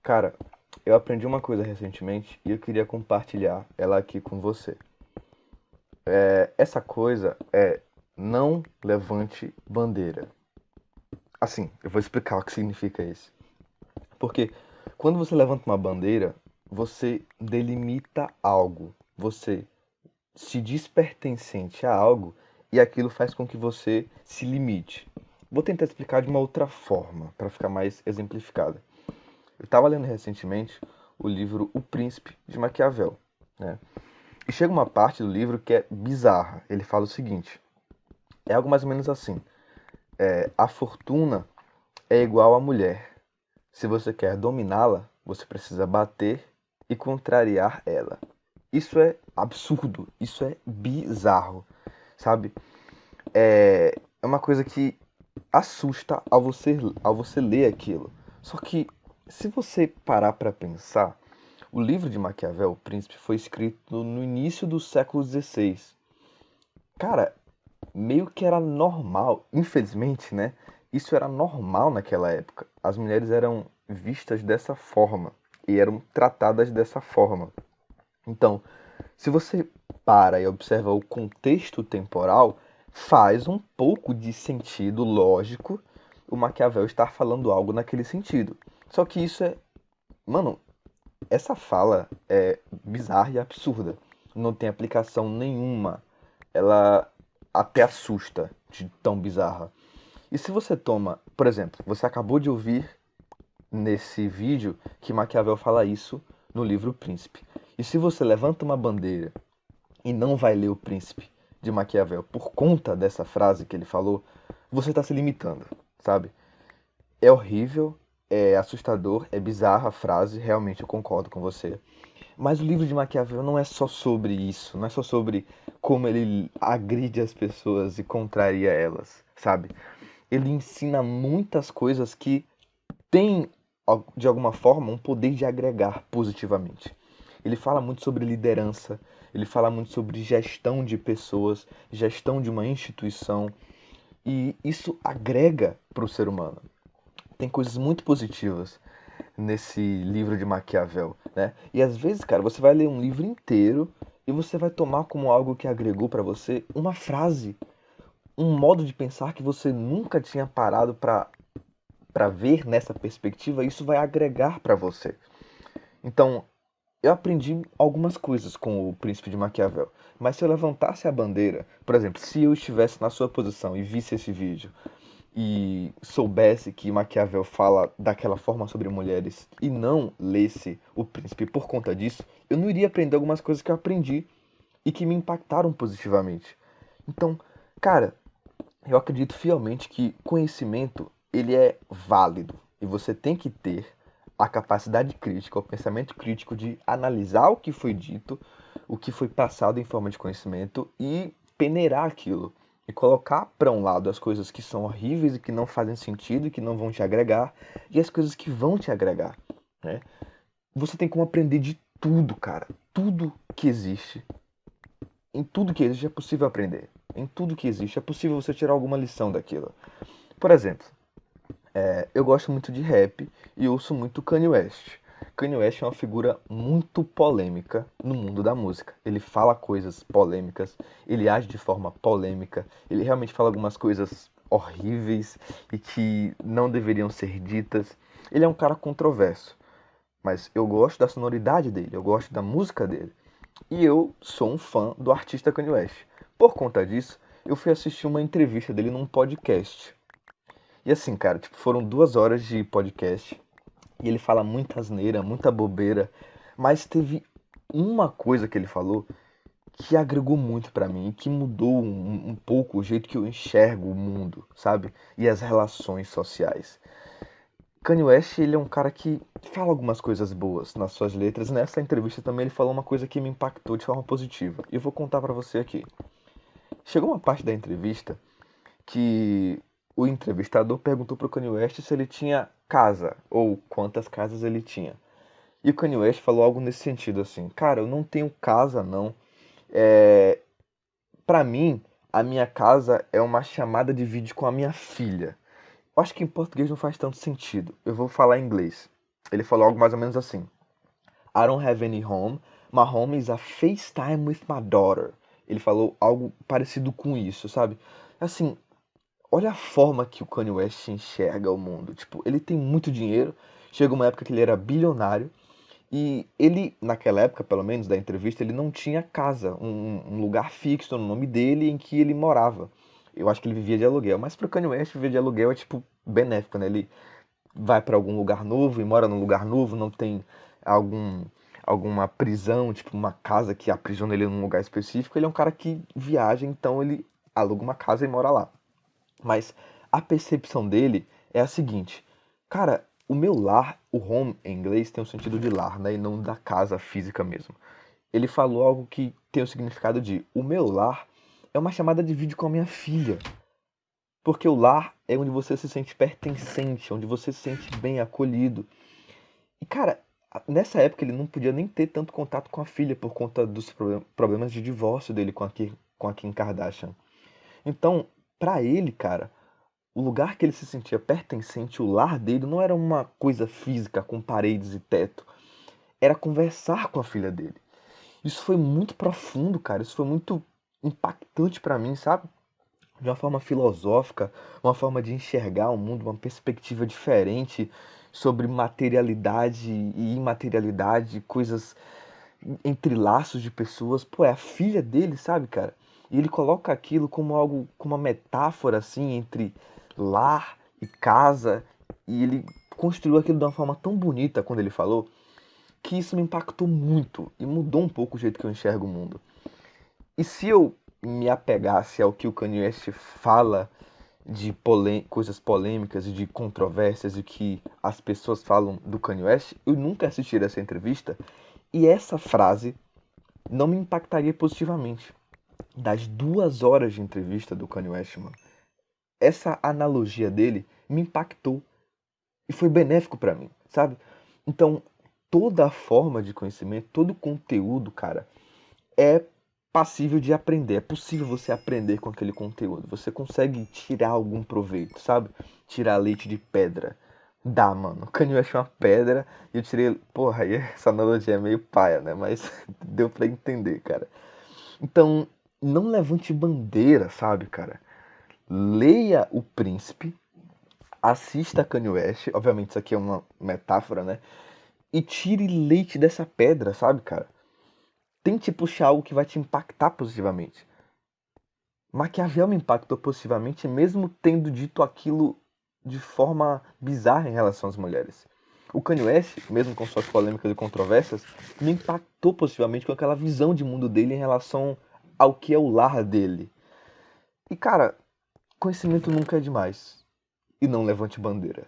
Cara, eu aprendi uma coisa recentemente e eu queria compartilhar ela aqui com você. Essa coisa é não levante bandeira. Assim, eu vou explicar o que significa isso. Porque quando você levanta uma bandeira, você delimita algo, você se diz pertencente a algo e aquilo faz com que você se limite. Vou tentar explicar de uma outra forma, para ficar mais exemplificado. Eu estava lendo recentemente o livro O Príncipe de Maquiavel, né? E chega uma parte do livro que é bizarra. Ele fala o seguinte: é algo mais ou menos assim. A fortuna é igual à mulher. Se você quer dominá-la, você precisa bater e contrariar ela. Isso é absurdo, isso é bizarro, sabe? É uma coisa que assusta ao você ler aquilo. Só que, se você parar para pensar, o livro de Maquiavel, O Príncipe, foi escrito no início do século XVI. Cara, meio que era normal, infelizmente, né? Isso era normal naquela época. As mulheres eram vistas dessa forma e eram tratadas dessa forma. Então, se você para e observa o contexto temporal, faz um pouco de sentido lógico o Maquiavel estar falando algo naquele sentido. Só que isso é. Mano, essa fala é bizarra e absurda. Não tem aplicação nenhuma. Ela até assusta de tão bizarra. E se você toma, por exemplo, você acabou de ouvir nesse vídeo que Maquiavel fala isso no livro O Príncipe. E se você levanta uma bandeira e não vai ler O Príncipe de Maquiavel por conta dessa frase que ele falou, você está se limitando, sabe? É horrível, é assustador, é bizarra a frase, realmente eu concordo com você. Mas o livro de Maquiavel não é só sobre isso, não é só sobre como ele agride as pessoas e contraria elas, sabe? Ele ensina muitas coisas que têm, de alguma forma, um poder de agregar positivamente. Ele fala muito sobre liderança, ele fala muito sobre gestão de pessoas, gestão de uma instituição, e isso agrega para o ser humano. Tem coisas muito positivas nesse livro de Maquiavel, né? E às vezes, cara, você vai ler um livro inteiro e você vai tomar como algo que agregou para você uma frase, um modo de pensar que você nunca tinha parado para ver nessa perspectiva, e isso vai agregar para você. Então, eu aprendi algumas coisas com o Príncipe de Maquiavel, mas se eu levantasse a bandeira, por exemplo, se eu estivesse na sua posição e visse esse vídeo e soubesse que Maquiavel fala daquela forma sobre mulheres e não lesse O Príncipe por conta disso, eu não iria aprender algumas coisas que eu aprendi e que me impactaram positivamente. Então, cara, eu acredito fielmente que conhecimento ele é válido e você tem que ter a capacidade crítica, o pensamento crítico de analisar o que foi dito, o que foi passado em forma de conhecimento e peneirar aquilo e colocar para um lado as coisas que são horríveis e que não fazem sentido e que não vão te agregar e as coisas que vão te agregar, né? Você tem como aprender de tudo, cara. Tudo que existe. Em tudo que existe é possível aprender. Em tudo que existe é possível você tirar alguma lição daquilo. Por exemplo, eu gosto muito de rap e ouço muito Kanye West. Kanye West é uma figura muito polêmica no mundo da música. Ele fala coisas polêmicas, ele age de forma polêmica, ele realmente fala algumas coisas horríveis e que não deveriam ser ditas. Ele é um cara controverso, mas eu gosto da sonoridade dele, eu gosto da música dele. E eu sou um fã do artista Kanye West. Por conta disso, eu fui assistir uma entrevista dele num podcast. E assim, cara, tipo, foram 2 horas de podcast. E ele fala muita asneira, muita bobeira. Mas teve uma coisa que ele falou que agregou muito pra mim, que mudou um pouco o jeito que eu enxergo o mundo, sabe? E as relações sociais. Kanye West, ele é um cara que fala algumas coisas boas nas suas letras. Nessa entrevista também ele falou uma coisa que me impactou de forma positiva. E eu vou contar pra você aqui. Chegou uma parte da entrevista que o entrevistador perguntou pro Kanye West se ele tinha casa ou quantas casas ele tinha. E o Kanye West falou algo nesse sentido assim: "Cara, eu não tenho casa não. É, para mim, a minha casa é uma chamada de vídeo com a minha filha." Eu acho que em português não faz tanto sentido. Eu vou falar em inglês. Ele falou algo mais ou menos assim: I don't have any home. My home is a FaceTime with my daughter. Ele falou algo parecido com isso, sabe? Assim, olha a forma que o Kanye West enxerga o mundo. Tipo, ele tem muito dinheiro. Chega uma época que ele era bilionário. E ele, naquela época, pelo menos, da entrevista, ele não tinha casa, um lugar fixo no nome dele em que ele morava. Eu acho que ele vivia de aluguel. Mas pro Kanye West, viver de aluguel é, tipo, benéfico, né? Ele vai para algum lugar novo e mora num lugar novo, não tem algum alguma prisão, tipo uma casa que aprisiona ele num lugar específico. Ele é um cara que viaja, então ele aluga uma casa e mora lá. Mas a percepção dele é a seguinte: cara, o meu lar, o home em inglês tem o sentido de lar, né, e não da casa física mesmo. Ele falou algo que tem o significado de: o meu lar é uma chamada de vídeo com a minha filha. Porque o lar é onde você se sente pertencente, onde você se sente bem acolhido. E, cara, nessa época ele não podia nem ter tanto contato com a filha por conta dos problemas de divórcio dele com a Kim Kardashian. Então, pra ele, cara, o lugar que ele se sentia pertencente, o lar dele, não era uma coisa física com paredes e teto. Era conversar com a filha dele. Isso foi muito profundo, cara. Isso foi muito impactante pra mim, sabe? De uma forma filosófica, uma forma de enxergar o mundo, uma perspectiva diferente sobre materialidade e imaterialidade, coisas entre laços de pessoas. Pô, é a filha dele, sabe, cara? E ele coloca aquilo como algo, como uma metáfora assim entre lar e casa, e ele construiu aquilo de uma forma tão bonita quando ele falou, que isso me impactou muito e mudou um pouco o jeito que eu enxergo o mundo. E se eu me apegasse ao que o Kanye West fala de coisas polêmicas e de controvérsias e que as pessoas falam do Kanye West, eu nunca assistiria essa entrevista e essa frase não me impactaria positivamente. Das 2 horas de entrevista do Kanye West, mano, essa analogia dele me impactou e foi benéfico pra mim, sabe? Então, toda a forma de conhecimento, todo o conteúdo, cara, é passível de aprender. É possível você aprender com aquele conteúdo. Você consegue tirar algum proveito, sabe? Tirar leite de pedra. Dá, mano. O Kanye West é uma pedra e eu tirei. Porra, aí essa analogia é meio paia, né? Mas deu pra entender, cara. Então, não levante bandeira, sabe, cara? Leia O Príncipe, assista Kanye West. Obviamente, isso aqui é uma metáfora, né? E tire leite dessa pedra, sabe, cara? Tente puxar algo que vai te impactar positivamente. Maquiavel me impactou positivamente, mesmo tendo dito aquilo de forma bizarra em relação às mulheres. O Kanye West, mesmo com suas polêmicas e controvérsias, me impactou positivamente com aquela visão de mundo dele em relação ao que é o lar dele. E cara, conhecimento nunca é demais. E não levante bandeira.